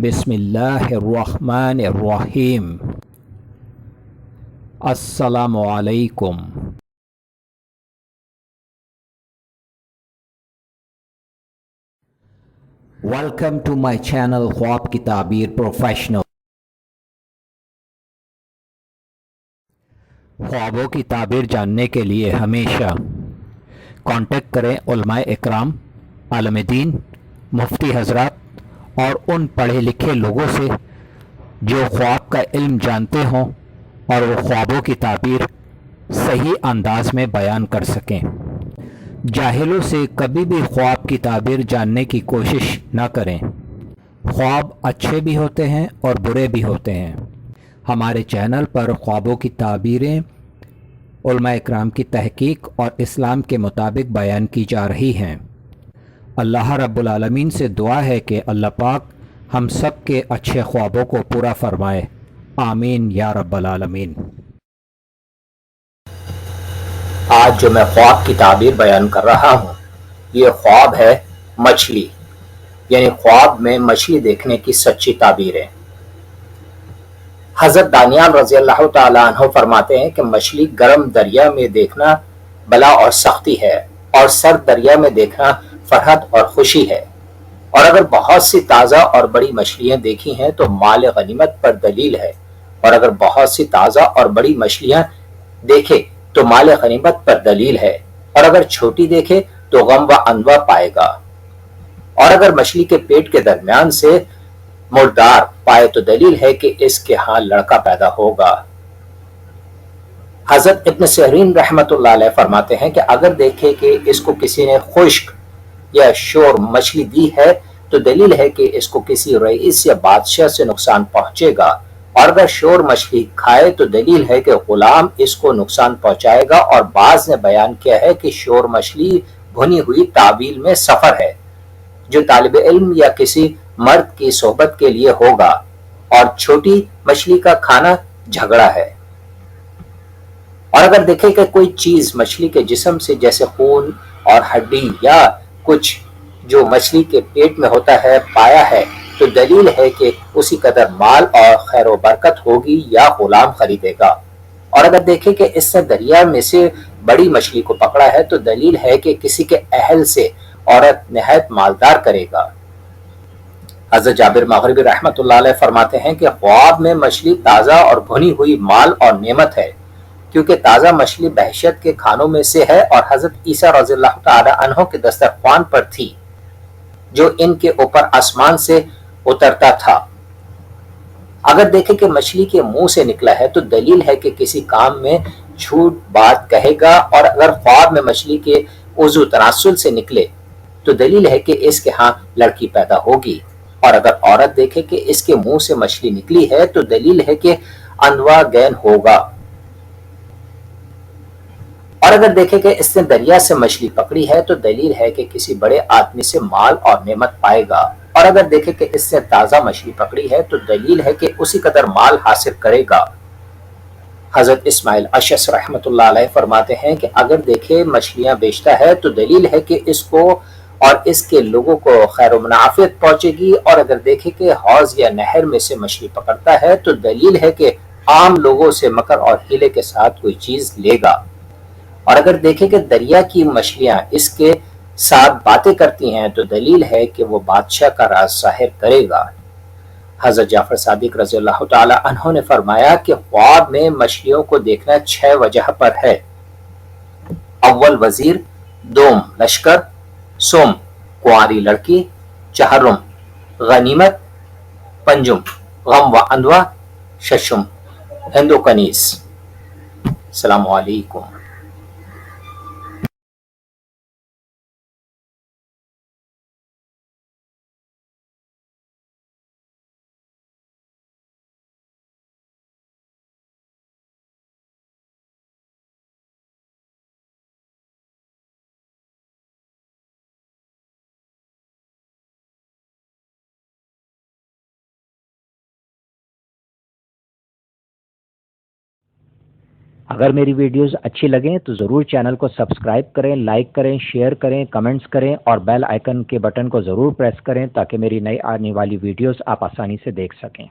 बिस्मिल्लाहिर्रहमानिर्रहीम। अस्सलामु अलैकुम। वेलकम टू माय चैनल ख्वाब की ताबीर प्रोफेशनल। ख्वाबों की ताबीर जानने के लिए हमेशा कांटेक्ट करें उलमाए इकराम, आलम दीन, मुफ्ती हजरात और उन पढ़े लिखे लोगों से जो ख्वाब का इल्म जानते हों और वो ख्वाबों की ताबीर सही अंदाज में बयान कर सकें। जाहिलों से कभी भी ख्वाब की ताबीर जानने की कोशिश न करें। ख्वाब अच्छे भी होते हैं और बुरे भी होते हैं। हमारे चैनल पर ख्वाबों की ताबीरें उलमा इकराम की तहकीक और इस्लाम के मुताबिक बयान की जा रही हैं। अल्लाह रब्बुल आलमीन से दुआ है कि अल्लाह पाक हम सब के अच्छे ख्वाबों को पूरा फरमाए। आमीन या रब्बल आलमीन। आज जो मैं ख्वाब की ताबीर बयान कर रहा हूँ, ये ख्वाब है मछली, यानी ख्वाब में मछली देखने की सच्ची ताबीर है। हजरत दानियाल रजी अल्लाह तआला अन्हु फरमाते हैं कि मछली गर्म दरिया में देखना बला और सख्ती है, और सर्द दरिया में देखना फरहत और खुशी है। और अगर बहुत सी ताज़ा और बड़ी मछलियां देखी हैं तो माल गनीमत पर दलील है, और अगर बहुत सी ताज़ा और बड़ी मछलियां देखे तो माल गनीमत पर दलील है, और अगर छोटी देखे तो गम व अनवा पाएगा, और अगर मछली के पेट के दरमियान से मुर्दार पाए तो दलील है कि इसके यहाँ लड़का पैदा होगा। हजरत इब्न सिरीन रहमतुल्लाह अलैह फरमाते हैं कि अगर देखे कि इसको किसी ने खुश्क या शोर मछली दी है तो दलील है कि इसको किसी रईस या बादशाह से नुकसान पहुंचेगा, और अगर शोर मछली खाए तो दलील है कि गुलाम इसको नुकसान पहुंचाएगा। और बाज ने बयान किया है कि शोर मछली भुनी हुई तावील में सफर है जो तालिब इल्म या किसी मर्द की सोहबत के लिए होगा, और छोटी मछली का खाना झगड़ा है। और अगर देखे कि कोई चीज मछली के जिस्म से जैसे खून और हड्डी या कुछ जो मछली के पेट में होता है पाया है तो दलील है कि उसी कदर माल और खैर व बरकत होगी या गुलाम खरीदेगा। और अगर देखे कि इसने दरिया में से बड़ी मछली को पकड़ा है तो दलील है कि किसी के अहल से औरत निहायत मालदार करेगा। हज़रत जाबिर मग़रिबी रहमतुल्लाह अलैह फरमाते हैं कि ख्वाब में मछली ताज़ा और भुनी हुई माल और नेमत है, क्योंकि ताज़ा मछली बहशत के खानों में से है और हज़रत ईसा रज़ियल्लाहु तआला अन्हु के दस्तरख्वान पर थी जो इनके ऊपर आसमान से उतरता था। अगर देखे कि मछली के मुंह से निकला है तो दलील है कि किसी काम में झूठ बात कहेगा, और अगर ख्वाब में मछली के उज़ु तनासुल से निकले तो दलील है कि इसके यहाँ लड़की पैदा होगी। और अगर औरत देखे कि इसके मुंह से मछली निकली है तो दलील है कि अनवा गैन होगा। और अगर देखे कि इसने दरिया से मछली पकड़ी है तो दलील है कि किसी बड़े आदमी से माल और नेमत पाएगा। और अगर देखे कि इसने ताज़ा मछली पकड़ी है तो दलील है कि उसी कदर माल हासिल करेगा। हजरत इस्माइल अशस रहमतुल्लाह अलैह फरमाते हैं कि अगर देखे मछलियां बेचता है तो दलील है कि इसको और इसके लोगों को खैर मुनाफियत पहुंचेगी। और अगर देखे कि हौज या नहर में से मछली पकड़ता है तो दलील है कि आम लोगों से मकर और हीले के साथ कोई चीज लेगा। और अगर देखे कि दरिया की मछलियां इसके साथ बातें करती हैं तो दलील है कि वो बादशाह का राज जाहिर करेगा। हजरत जाफर सादिक रज़ियल्लाहु तआला अन्हु ने फरमाया कि ख्वाब में मछलियों को देखना 6 वजह पर है। अव्वल वजीर, दोम लश्कर, सोम कुंवारी लड़की, चहरुम गनीमत, पंजुम गम व अंदवा, शशुम हिंदो कनीस। अस्सलामु अलैकुम। اگر میری ویڈیوز اچھی لگیں تو ضرور چینل کو سبسکرائب کریں، لائک کریں، شیئر کریں، کمنٹس کریں اور بیل آئیکن کے بٹن کو ضرور پریس کریں تاکہ میری نئی آنے والی ویڈیوز آپ آسانی سے دیکھ سکیں۔